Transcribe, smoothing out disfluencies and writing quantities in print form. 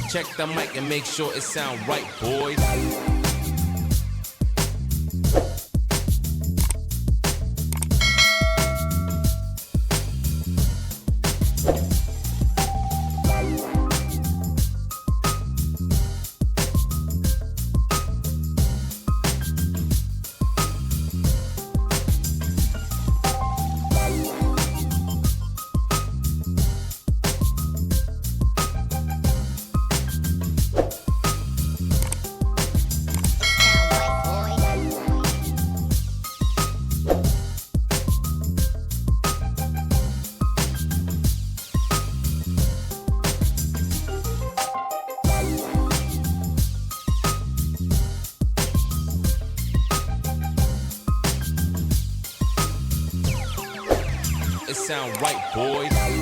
Check the mic and make sure it sound right, boys. It sound right, boys.